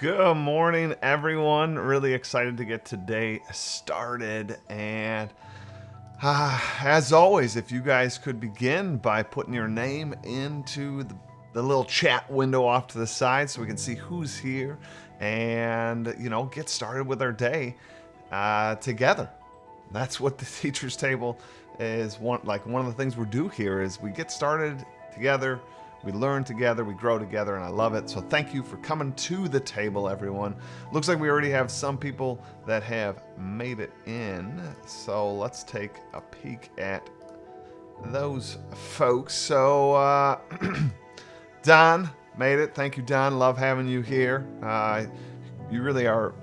Good morning, everyone. Really excited to get today started. And as always, if you guys could begin by putting your name into the little chat window off to the side so we can see who's here and, get started with our day together. That's what the teacher's table is. One of the things we do here is we get started together, we learn together, we grow together, and I love it. So thank you for coming to the table, everyone. Looks like we already have some people that have made it in. So let's take a peek at those folks. So Don made it. Thank you, Don. Love having you here. You really are a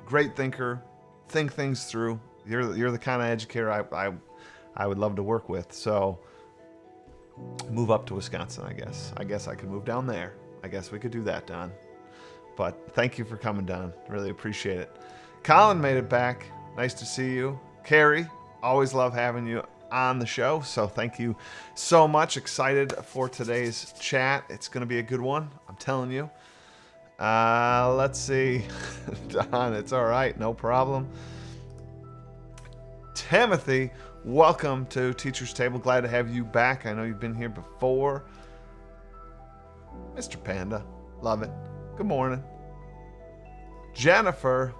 great thinker. Think things through. You're the kind of educator I would love to work with. So move up to Wisconsin, I guess. I guess I could move down there. I guess we could do that, Don. But thank you for coming, Don. Really appreciate it. Colin made it back. Nice to see you. Carrie, always love having you on the show. So thank you so much. Excited for today's chat. It's going to be a good one. I'm telling you. Let's see. Don, it's all right. No problem. Timothy, welcome to Teacher's Table. Glad to have you back. I know you've been here before. Mr. Panda, love it. Good morning. Jennifer,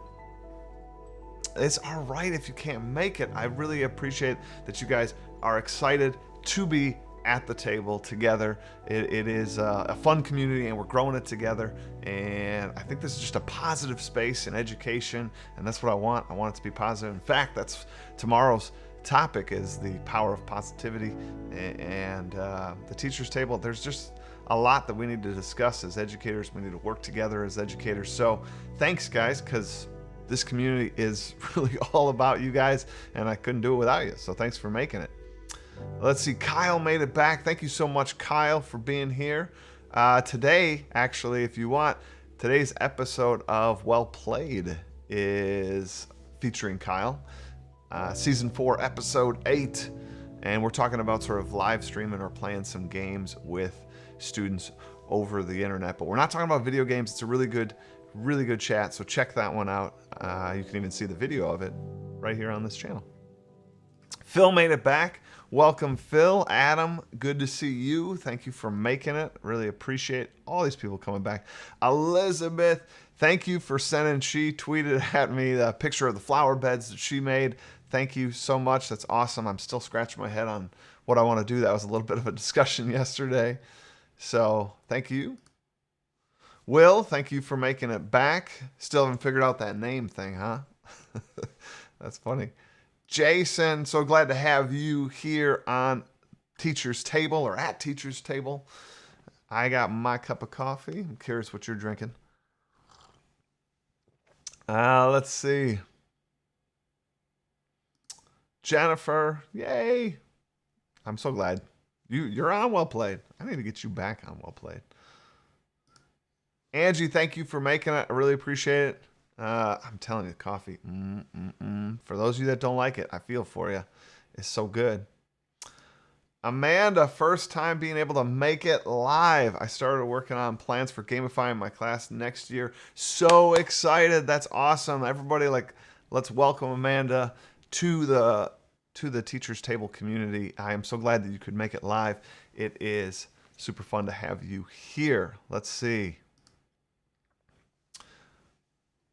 it's all right if you can't make it. I really appreciate that you guys are excited to be at the table together. It is a fun community and we're growing it together, and I think this is just a positive space in education, and that's what I want. I want it to be positive. In fact, that's tomorrow's topic, is the power of positivity, and the teacher's table. There's just a lot that we need to discuss as educators. We need to work together as educators. So thanks, guys, because this community is really all about you guys, and I couldn't do it without you. So thanks for making it. Let's see, Kyle made it back. Thank you so much, Kyle, for being here. Today, actually, if you want, today's episode of Well Played is featuring Kyle. Season 4, Episode 8. And we're talking about sort of live streaming or playing some games with students over the internet. But we're not talking about video games. It's a really good chat. So check that one out. You can even see the video of it right here on this channel. Phil made it back. Welcome, Phil. Adam, good to see you. Thank you for making it. Really appreciate all these people coming back. Elizabeth, thank you for sending. She tweeted at me the picture of the flower beds that she made. Thank you so much. That's awesome. I'm still scratching my head on what I want to do. That was a little bit of a discussion yesterday. So thank you. Will, thank you for making it back. Still haven't figured out that name thing, huh? That's funny. Jason, so glad to have you here on Teacher's Table, or at Teacher's Table. I got my cup of coffee. I'm curious what you're drinking. Let's see. Jennifer, yay. I'm so glad. You're on Well Played. I need to get you back on Well Played. Angie, thank you for making it. I really appreciate it. I'm telling you, coffee. For those of you that don't like it, I feel for you. It's so good. Amanda, first time being able to make it live. I started working on plans for gamifying my class next year. So excited. That's awesome. Everybody, let's welcome Amanda to the Teacher's Table community. I am so glad that you could make it live. It is super fun to have you here. Let's see.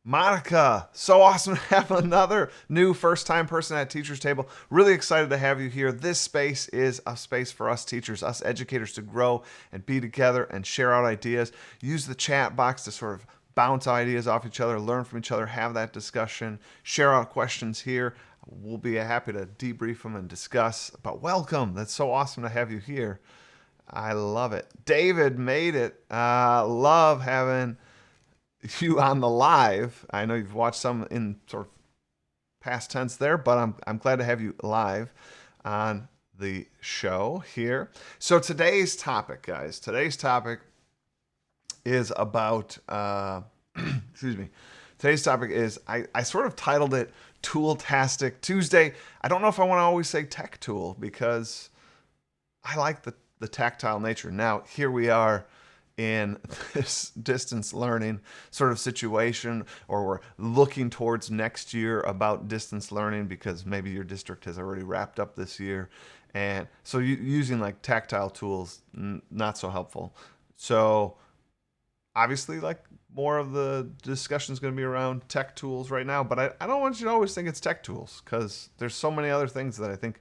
Monica, so awesome to have another new first-time person at Teacher's Table. Really excited to have you here. This space is a space for us teachers, us educators, to grow and be together and share out ideas. Use the chat box to sort of bounce ideas off each other, learn from each other, have that discussion, share out questions here. We'll be happy to debrief them and discuss. But welcome. That's so awesome to have you here. I love it. David made it. Love having you on the live. I know you've watched some in sort of past tense there, but I'm glad to have you live on the show here. So today's topic, guys, is about excuse me. Today's topic is, I sort of titled it Tool-tastic Tuesday. I don't know if I want to always say tech tool, because I like the tactile nature. Now, here we are in this distance learning sort of situation, or we're looking towards next year about distance learning because maybe your district has already wrapped up this year. And so using like tactile tools, not so helpful. So obviously, like, more of the discussion is going to be around tech tools right now, but I don't want you to always think it's tech tools, because there's so many other things that I think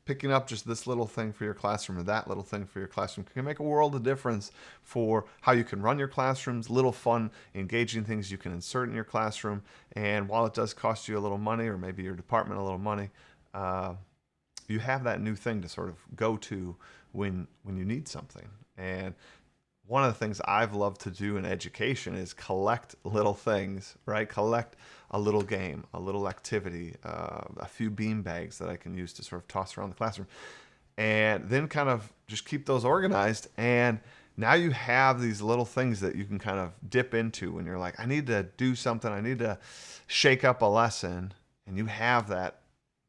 picking up just this little thing for your classroom or that little thing for your classroom can make a world of difference for how you can run your classrooms, little fun, engaging things you can insert in your classroom. And while it does cost you a little money, or maybe your department a little money, you have that new thing to sort of go to when you need something. And one of the things I've loved to do in education is collect little things, right? Collect a little game, a little activity, a few bean bags that I can use to sort of toss around the classroom, and then kind of just keep those organized. And now you have these little things that you can kind of dip into when you're like, I need to do something, I need to shake up a lesson, and you have that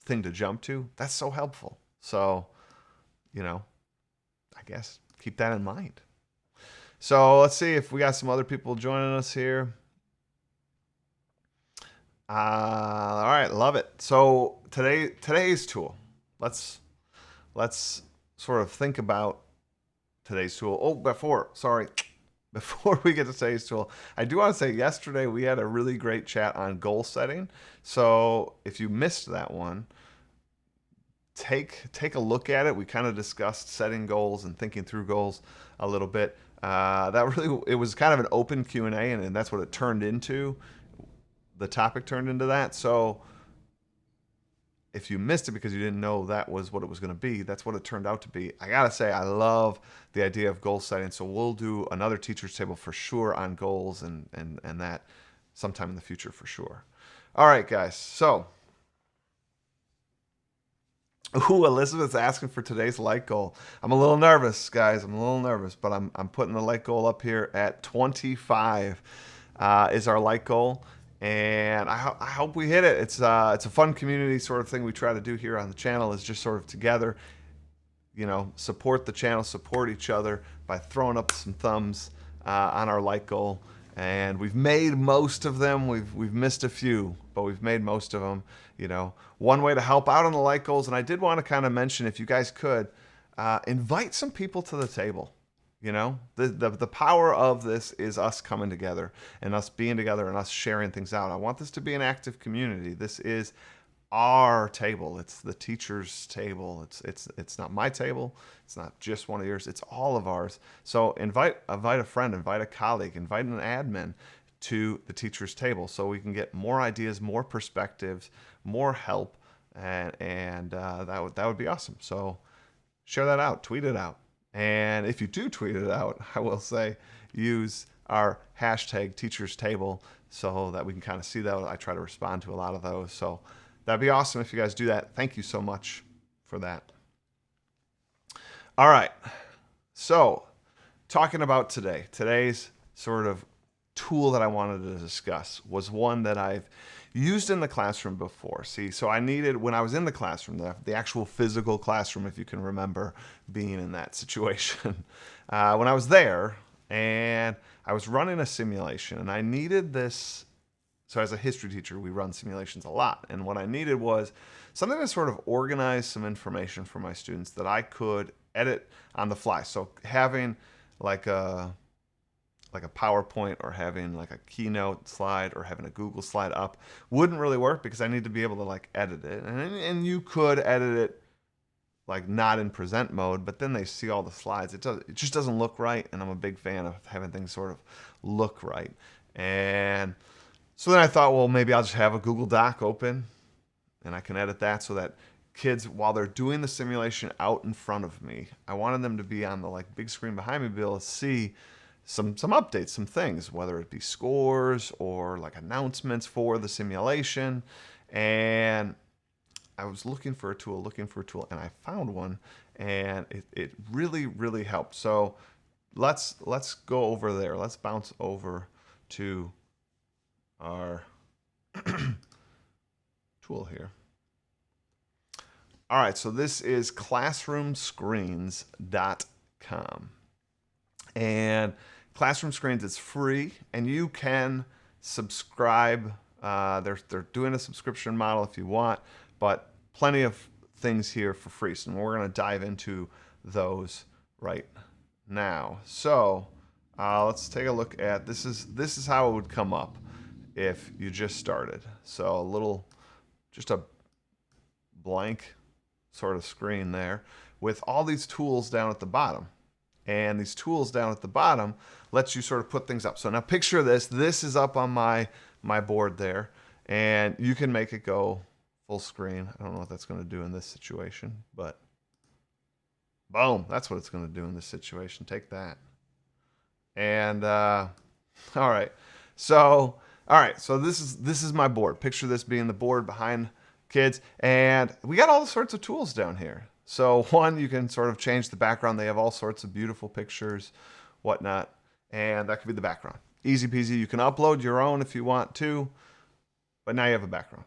thing to jump to. That's so helpful. So, I guess keep that in mind. So let's see if we got some other people joining us here. All right, love it. So today's tool. Let's sort of think about today's tool. Oh, before we get to today's tool, I do want to say yesterday we had a really great chat on goal setting. So if you missed that one, take a look at it. We kind of discussed setting goals and thinking through goals a little bit. It was kind of an open Q&A, and that's what it turned into. The topic turned into that. So if you missed it because you didn't know that was what it was going to be, that's what it turned out to be. I gotta say, I love the idea of goal setting. So we'll do another teacher's table for sure on goals and that sometime in the future for sure. All right, guys. So, Elizabeth's asking for today's light goal. I'm a little nervous, guys. But I'm putting the light goal up here at 25 is our light goal, and I hope we hit it. It's a fun community sort of thing we try to do here on the channel, is just sort of together, support the channel, support each other by throwing up some thumbs on our light goal. And we've made most of them. We've missed a few, but we've made most of them. One way to help out on the light goals, and I did want to kind of mention, if you guys could, invite some people to the table. The power of this is us coming together and us being together and us sharing things out. I want this to be an active community. This is our table. It's the teacher's table. It's not my table. It's not just one of yours. It's all of ours. So invite a friend, invite a colleague, invite an admin to the teacher's table, so we can get more ideas, more perspectives, more help, and that would be awesome. So share that out, tweet it out. And if you do tweet it out, I will say use our hashtag teachers table so that we can kind of see that. I try to respond to a lot of those. So that'd be awesome if you guys do that. Thank you so much for that. All right. So talking about today's sort of tool that I wanted to discuss was one that I've used in the classroom before. See, so I needed, when I was in the classroom, the actual physical classroom, if you can remember being in that situation, when I was there and I was running a simulation and I needed this. So as a history teacher, we run simulations a lot. And what I needed was something to sort of organize some information for my students that I could edit on the fly. So having like a PowerPoint, or having like a Keynote slide, or having a Google slide up wouldn't really work, because I need to be able to like edit it. And you could edit it like not in present mode, but then they see all the slides. It just doesn't look right. And I'm a big fan of having things sort of look right. And so then I thought, well, maybe I'll just have a Google Doc open and I can edit that so that kids, while they're doing the simulation out in front of me, I wanted them to be on the like big screen behind me, be able to see some updates, some things, whether it be scores or like announcements for the simulation. And I was looking for a tool, and I found one, and it really, really helped. So let's go over there. Let's bounce over to our tool here. All right, so this is classroomscreens.com. And Classroom Screens, it's free, and you can subscribe. They're doing a subscription model if you want, but plenty of things here for free. So we're going to dive into those right now. So let's take a look at this. Is how it would come up if you just started. So just a blank sort of screen there with all these tools down at the bottom. And these tools down at the bottom lets you sort of put things up. So now picture this. This is up on my board there, and you can make it go full screen. I don't know what that's going to do in this situation, but boom, that's what it's going to do in this situation. Take that. And all right. So this is my board. Picture this being the board behind kids, and we got all sorts of tools down here. So one, you can sort of change the background. They have all sorts of beautiful pictures, whatnot, and that could be the background. Easy peasy. You can upload your own if you want to, but now you have a background.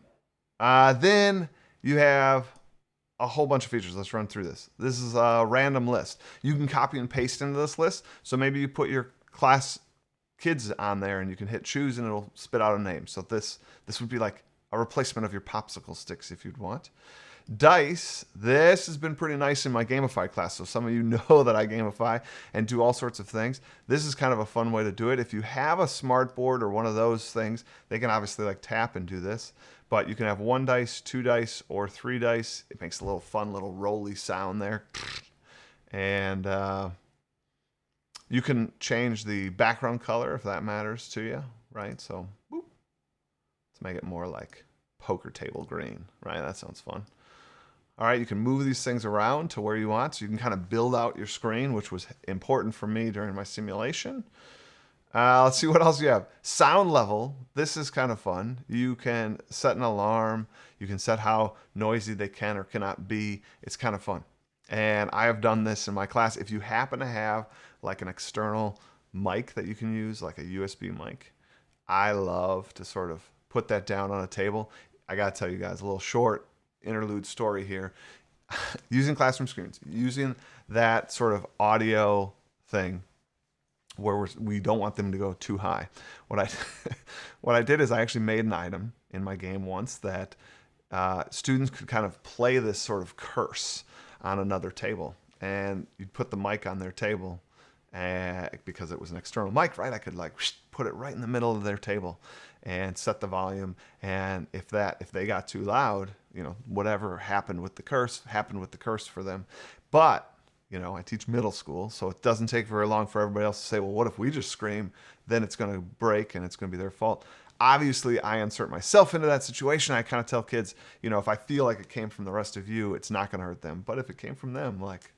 Then you have a whole bunch of features. Let's run through this. This is a random list. You can copy and paste into this list. So maybe you put your class kids on there and you can hit choose and it'll spit out a name. So this would be like a replacement of your popsicle sticks if you'd want. Dice, this has been pretty nice in my Gamify class. So some of you know that I gamify and do all sorts of things. This is kind of a fun way to do it. If you have a smart board or one of those things, they can obviously like tap and do this. But you can have 1 dice, 2 dice, or 3 dice. It makes a little fun little rolly sound there. And you can change the background color if that matters to you, right? So boop. Let's make it more like poker table green, right? That sounds fun. All right, you can move these things around to where you want, so you can kind of build out your screen, which was important for me during my simulation. Let's see what else you have. Sound level. This is kind of fun. You can set an alarm. You can set how noisy they can or cannot be. It's kind of fun. And I have done this in my class. If you happen to have like an external mic that you can use, like a USB mic, I love to sort of put that down on a table. I got to tell you guys a little short interlude story here. Using Classroom Screens, using that sort of audio thing where we don't want them to go too high. What I did is I actually made an item in my game once that students could kind of play this sort of curse on another table, and you'd put the mic on their table, and because it was an external mic, right? I could like put it right in the middle of their table and set the volume. And if they got too loud, whatever happened with the curse for them. But I teach middle school, so it doesn't take very long for everybody else to say, well, what if we just scream? Then it's going to break and it's going to be their fault. Obviously, I insert myself into that situation. I kind of tell kids, if I feel like it came from the rest of you, it's not going to hurt them. But if it came from them, like,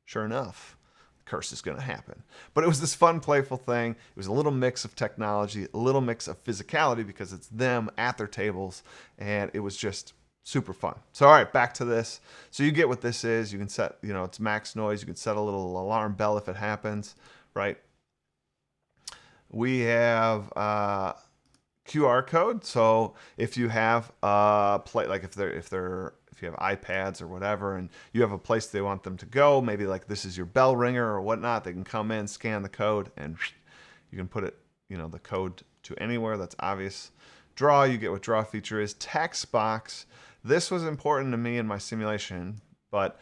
sure enough, the curse is going to happen. But it was this fun, playful thing. It was a little mix of technology, a little mix of physicality because it's them at their tables, and it was just super fun. So, all right, back to this. So you get what this is. You can set, it's max noise. You can set a little alarm bell if it happens, right? We have QR code. So if you have like if you have iPads or whatever, and you have a place they want them to go, maybe like this is your bell ringer or whatnot, they can come in, scan the code, and you can put it, the code to anywhere. That's obvious. Draw, you get what draw feature is. Text box. This was important to me in my simulation, but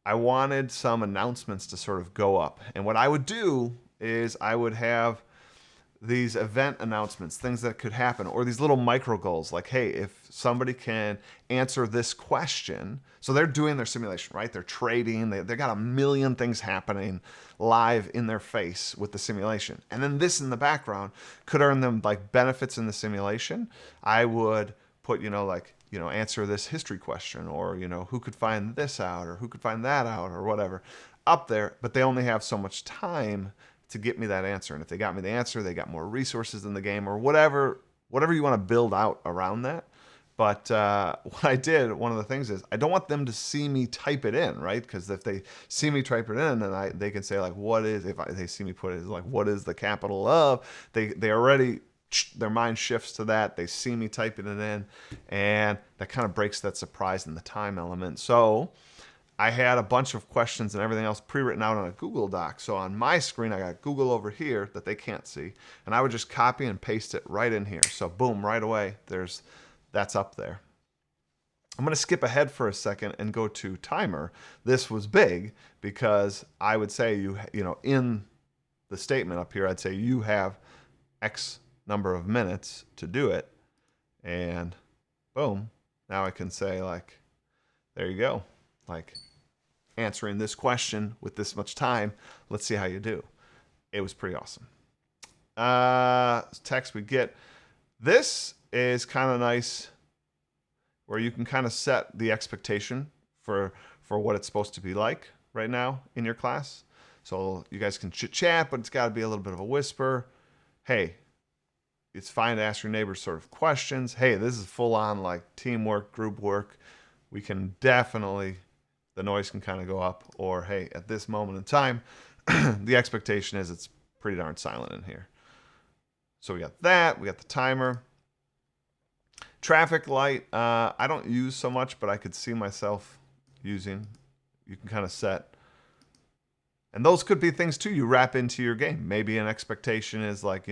I wanted some announcements to sort of go up. And what I would do is I would have these event announcements, things that could happen, or these little micro goals like, hey, if somebody can answer this question. So they're doing their simulation, right? They're trading. They got a million things happening live in their face with the simulation. And then this in the background could earn them like benefits in the simulation. I would put, answer this history question, or, who could find this out, or who could find that out, or whatever up there. But they only have so much time to get me that answer. And if they got me the answer, they got more resources in the game, or whatever you want to build out around that. But what I did, one of the things is I don't want them to see me type it in, right? Because if they see me type it in, then they can say like, they see me put it like, what is the capital of? They already, their mind shifts to that. They see me typing it in, and that kind of breaks that surprise and the time element. So I had a bunch of questions and everything else pre-written out on a Google Doc. So on my screen, I got Google over here that they can't see. And I would just copy and paste it right in here. So boom, right away, that's up there. I'm going to skip ahead for a second and go to timer. This was big because I would say in the statement up here, I'd say you have X number of minutes to do it. And boom, now I can say like, there you go. Like answering this question with this much time. Let's see how you do. It was pretty awesome. Text we get. This is kind of nice where you can kind of set the expectation for what it's supposed to be like right now in your class. So you guys can chit chat, but it's got to be a little bit of a whisper. Hey, it's fine to ask your neighbors sort of questions. Hey, this is full on like teamwork, group work. We can definitely, the noise can kind of go up, or hey, at this moment in time, the expectation is it's pretty darn silent in here. So we got that, we got the timer. Traffic light, I don't use so much, but I could see myself using. You can kind of set. And those could be things too you wrap into your game. Maybe an expectation is like,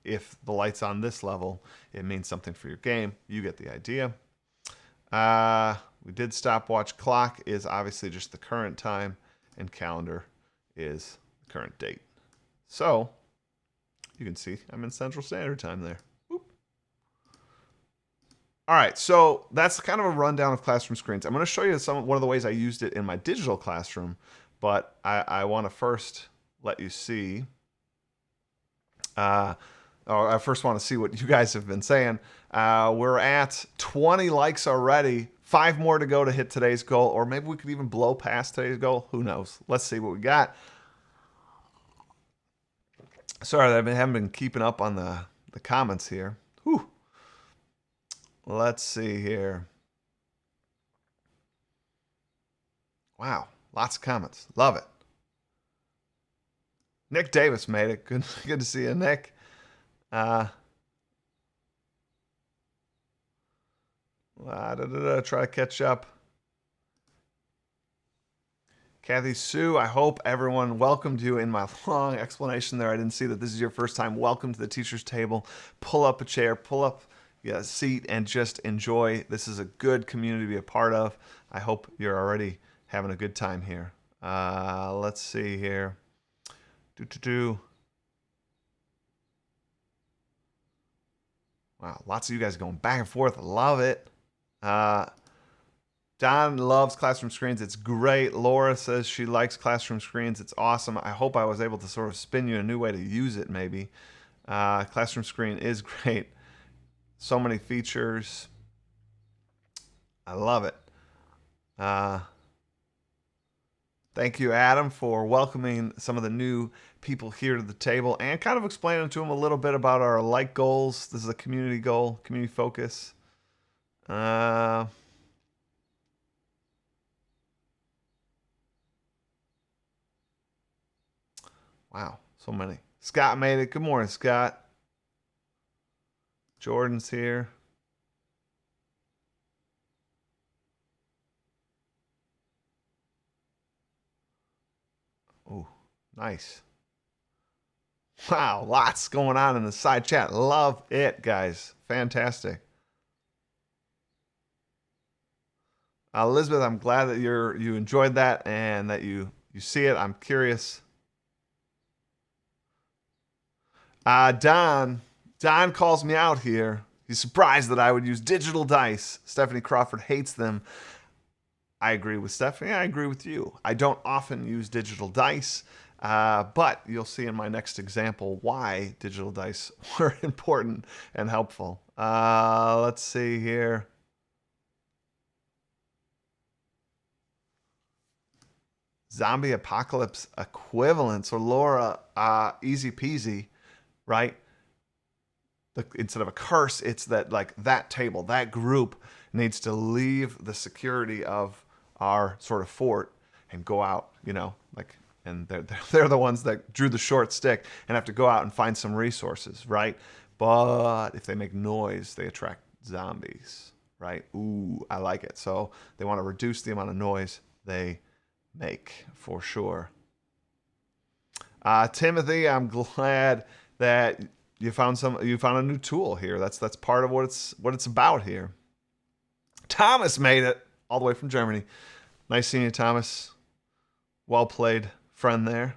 if the light's on this level, it means something for your game. You get the idea. We did stopwatch. Clock is obviously just the current time, and calendar is the current date. So you can see I'm in Central Standard Time there. Whoop. All right, so that's kind of a rundown of classroom screens. I'm going to show you one of the ways I used it in my digital classroom, but I want to first let you see. I first want to see what you guys have been saying. We're at 20 likes already. 5 more to go to hit today's goal, or maybe we could even blow past today's goal. Who knows? Let's see what we got. Sorry, I haven't been keeping up on the comments here. Whew. Let's see here. Wow, lots of comments. Love it. Nick Davis made it. Good to see you, Nick. Try to catch up. Kathy Sue, I hope everyone welcomed you in my long explanation there. I didn't see that this is your first time. Welcome to the teacher's table. Pull up a chair, pull up a seat, and just enjoy. This is a good community to be a part of. I hope you're already having a good time here. Let's see here. Wow, lots of you guys going back and forth. Love it. Don loves classroom screens. It's great. Laura says she likes classroom screens. It's awesome. I hope I was able to sort of spin you a new way to use it maybe. Classroom screen is great. So many features. I love it. Thank you, Adam, for welcoming some of the new people here to the table and kind of explaining to them a little bit about our like goals. This is a community goal, community focus. Wow, so many. Scott made it. Good morning, Scott. Jordan's here. Oh, nice. Wow, lots going on in the side chat. Love it, guys. Fantastic. Elizabeth, I'm glad that you enjoyed that and that you see it. I'm curious. Don calls me out here. He's surprised that I would use digital dice. Stephanie Crawford hates them. I agree with Stephanie. I agree with you. I don't often use digital dice, but you'll see in my next example why digital dice were important and helpful. Let's see here. Zombie apocalypse equivalent. So Laura, easy peasy, right? Instead of a curse, it's that like that table, that group needs to leave the security of our sort of fort and go out, and they're the ones that drew the short stick and have to go out and find some resources, right? But if they make noise, they attract zombies, right? Ooh, I like it. So they want to reduce the amount of noise. they make, for sure. Timothy, I'm glad that you found a new tool here. That's part of what it's about here. Thomas made it all the way from Germany. Nice seeing you, Thomas. Well played, friend there.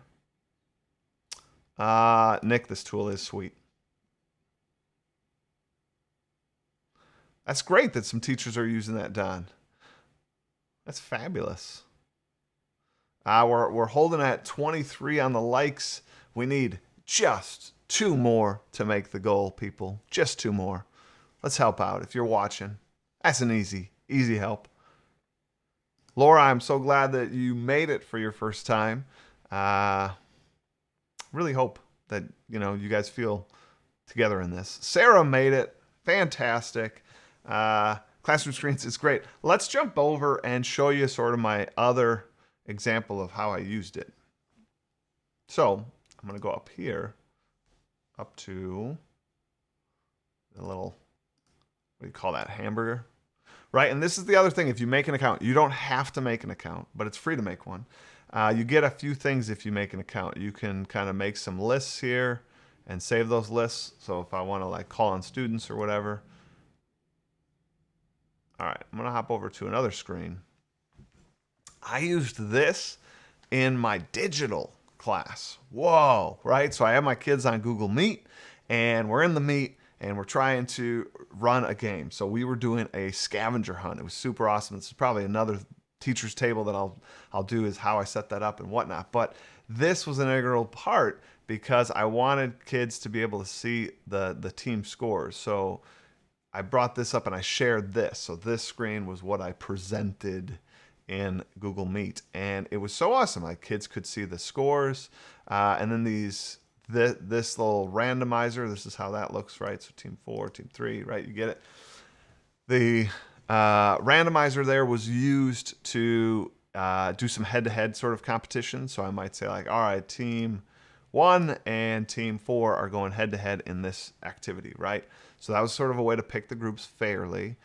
Nick, this tool is sweet. That's great that some teachers are using that, Don. That's fabulous. We're holding at 23 on the likes. We need just 2 more to make the goal, people. Just 2 more. Let's help out if you're watching. That's an easy help. Laura, I'm so glad that you made it for your first time. Really hope that you guys feel together in this. Sarah made it. Fantastic. Classroom screens is great. Let's jump over and show you sort of my other example of how I used it. So I'm going to go up here, up to the little, what do you call that, hamburger? Right, and this is the other thing. If you make an account, you don't have to make an account, but it's free to make one. You get a few things if you make an account. You can kind of make some lists here and save those lists. So if I want to like call on students or whatever. All right, I'm going to hop over to another screen. I used this in my digital class. Whoa, right? So I have my kids on Google Meet, and we're in the Meet, and we're trying to run a game. So we were doing a scavenger hunt. It was super awesome. This is probably another teacher's table that I'll do, is how I set that up and whatnot. But this was an integral part because I wanted kids to be able to see the team scores. So I brought this up and I shared this. So this screen was what I presented in Google Meet, and it was so awesome. Like kids could see the scores, and then this little randomizer. This is how that looks, right? So team 4, team 3, right? You get it. The randomizer there was used to do some head-to-head sort of competition. So I might say like, all right, team 1 and team 4 are going head-to-head in this activity, right? So that was sort of a way to pick the groups fairly.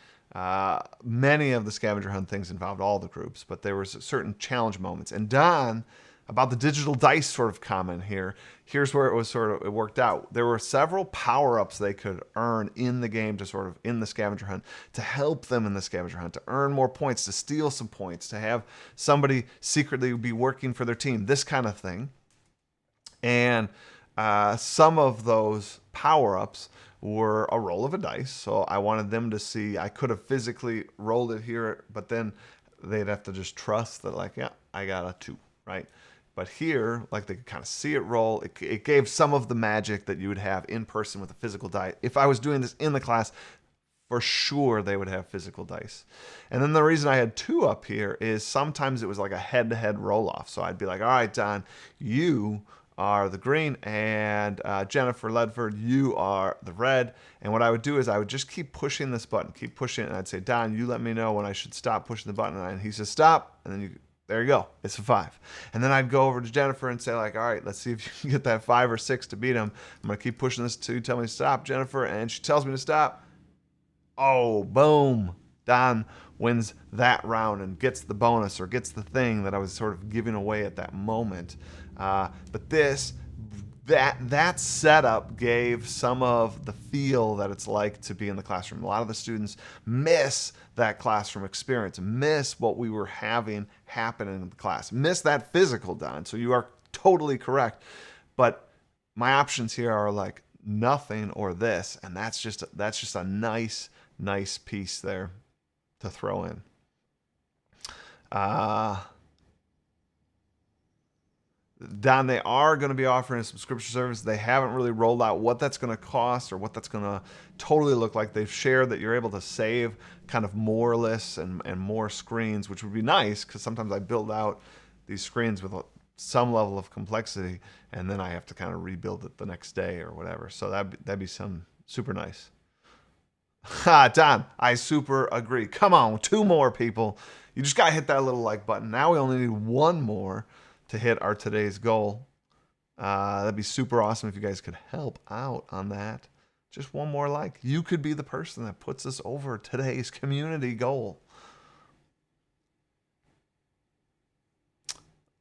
Many of the scavenger hunt things involved all the groups, but there was certain challenge moments. And Don, about the digital dice sort of comment here, here's where it worked out. There were several power-ups they could earn in the game in the scavenger hunt to help them in the scavenger hunt, to earn more points, to steal some points, to have somebody secretly be working for their team, this kind of thing. And some of those power-ups were a roll of a dice. So I wanted them to see, I could have physically rolled it here, but then they'd have to just trust that like, yeah, I got a 2, right? But here, like they could kind of see it roll. It gave some of the magic that you would have in person with a physical die. If I was doing this in the class, for sure they would have physical dice. And then the reason I had 2 up here is sometimes it was like a head-to-head roll-off. So I'd be like, all right, Don, you are the green, and Jennifer Ledford, you are the red. And what I would do is I would just keep pushing this button, keep pushing it, and I'd say, Don, you let me know when I should stop pushing the button. And he says, stop, and then there you go, it's a 5. And then I'd go over to Jennifer and say like, all right, let's see if you can get that 5 or 6 to beat him. I'm gonna keep pushing this to tell me to stop, Jennifer, and she tells me to stop. Oh, boom. Don wins that round and gets the bonus or gets the thing that I was sort of giving away at that moment. But that setup gave some of the feel that it's like to be in the classroom. A lot of the students miss that classroom experience, miss what we were having happen in the class, miss that physical, Don. So you are totally correct. But my options here are like nothing or this, and that's just a nice piece there to throw in. Don, they are going to be offering a subscription service. They haven't really rolled out what that's going to cost or what that's going to totally look like. They've shared that you're able to save kind of more lists and more screens, which would be nice because sometimes I build out these screens with some level of complexity and then I have to kind of rebuild it the next day or whatever. So that'd be some super nice. Don, I super agree. Come on, 2 more people. You just got to hit that little like button. Now we only need 1 more to hit our today's goal. That'd be super awesome if you guys could help out on that. Just 1 more like. You could be the person that puts us over today's community goal.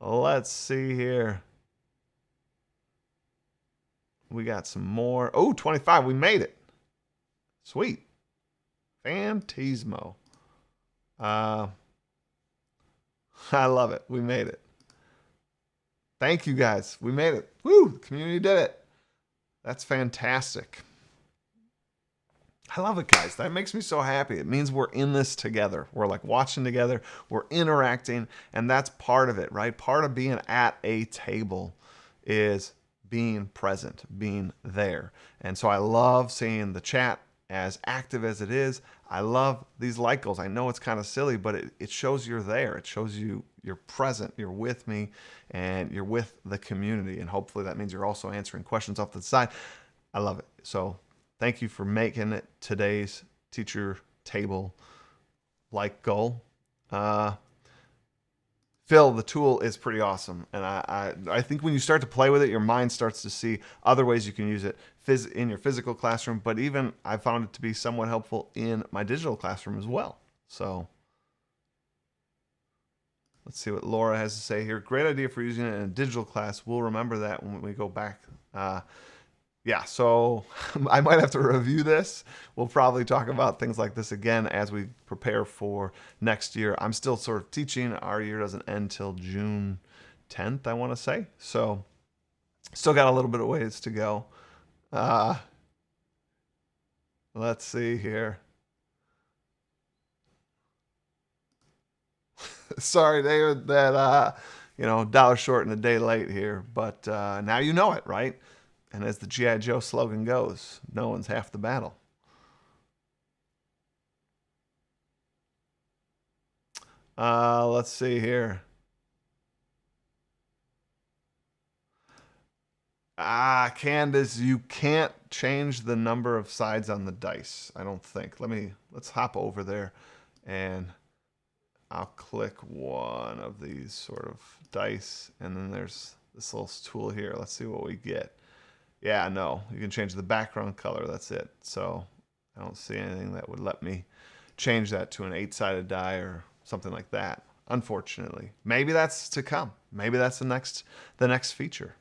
Let's see here. We got some more. Oh, 25. We made it. Sweet. Fantasmo. Uh, I love it. We made it. Thank you guys. We made it. Woo! The community did it. That's fantastic. I love it, guys. That makes me so happy. It means we're in this together. We're like watching together. We're interacting, and that's part of it, right? Part of being at a table is being present, being there. And so I love seeing the chat as active as it is. I love these like goals. I know it's kind of silly, but it shows you're there. It shows you're present, you're with me, and you're with the community. And hopefully that means you're also answering questions off to the side. I love it. So thank you for making it today's teacher table like goal. Phil, the tool is pretty awesome. And I think when you start to play with it, your mind starts to see other ways you can use it in your physical classroom. But even I found it to be somewhat helpful in my digital classroom as well. So let's see what Laura has to say here. Great idea for using it in a digital class. We'll remember that when we go back. Yeah, so I might have to review this. We'll probably talk about things like this again as we prepare for next year. I'm still sort of teaching. Our year doesn't end till June 10th, I want to say. So still got a little bit of ways to go. Let's see here. Sorry, David, that, dollar short and a day late here. But now you know it, right? And as the G.I. Joe slogan goes, no one's half the battle. Let's see here. Candace, you can't change the number of sides on the dice, I don't think. Let's hop over there and I'll click one of these sort of dice, and then there's this little tool here. Let's see what we get. Yeah, no, you can change the background color. That's it. So I don't see anything that would let me change that to an 8-sided die or something like that, unfortunately. Maybe that's to come. Maybe that's the next feature.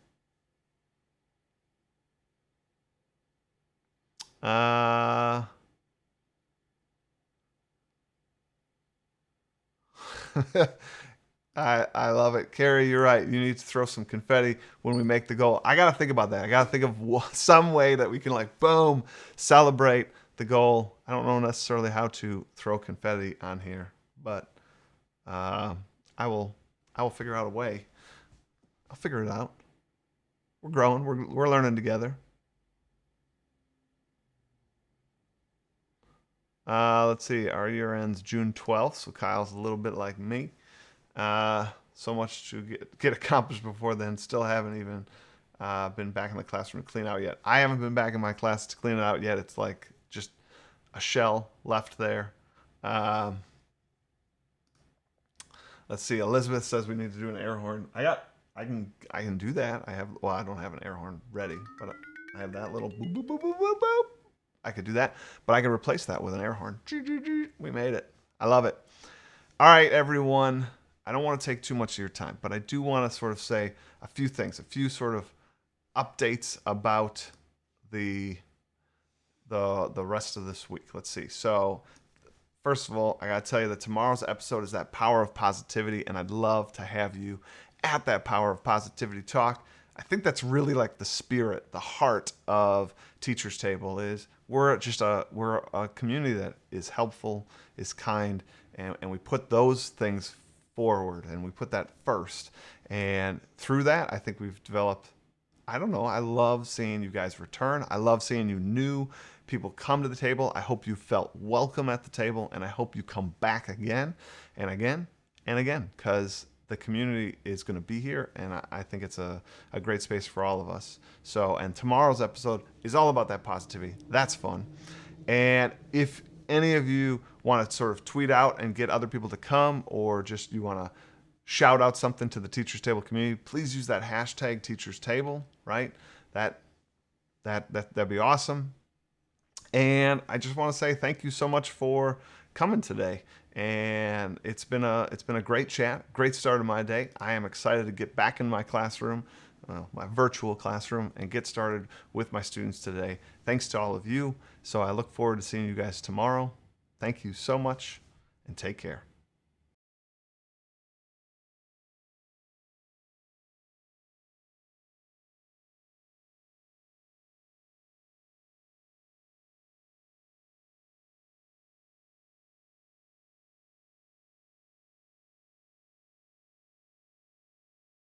I love it. Carrie, you're right. You need to throw some confetti when we make the goal. I got to think about that. I got to think of some way that we can, like, boom, celebrate the goal. I don't know necessarily how to throw confetti on here, but I will figure out a way. I'll figure it out. We're growing. We're learning together. Let's see. Our year ends June 12th, so Kyle's a little bit like me. So much to get accomplished before then. Still haven't even been back in the classroom to clean out yet. I haven't been back in my class to clean it out yet. It's like just a shell left there. Let's see. Elizabeth says we need to do an air horn. I can do that. I don't have an air horn ready, but I have that little boop boop boop boop boop boop. I could do that, but I could replace that with an air horn. We made it. I love it. All right, everyone. I don't want to take too much of your time, but I do want to sort of say a few things, a few sort of updates about the rest of this week. Let's see. So, first of all, I got to tell you that tomorrow's episode is that power of positivity, and I'd love to have you at that power of positivity talk. I think that's really like the spirit, the heart of Teacher's Table is we're a community that is helpful, is kind, and we put those things forward and we put that first. And through that, I think we've developed, I don't know, I love seeing you guys return. I love seeing you new people come to the table. I hope you felt welcome at the table, and I hope you come back again and again and again, because the community is going to be here, and I think it's a great space for all of us. So, and tomorrow's episode is all about that positivity. That's fun. And if any of you want to sort of tweet out and get other people to come, or just you want to shout out something to the Teachers Table community, please use that hashtag Teachers Table, right? That'd be awesome. And I just want to say thank you so much for coming today. And it's been a great chat, great start of my day. I am excited to get back in my classroom, my virtual classroom, and get started with my students today. Thanks to all of you. So I look forward to seeing you guys tomorrow. Thank you so much, and take care.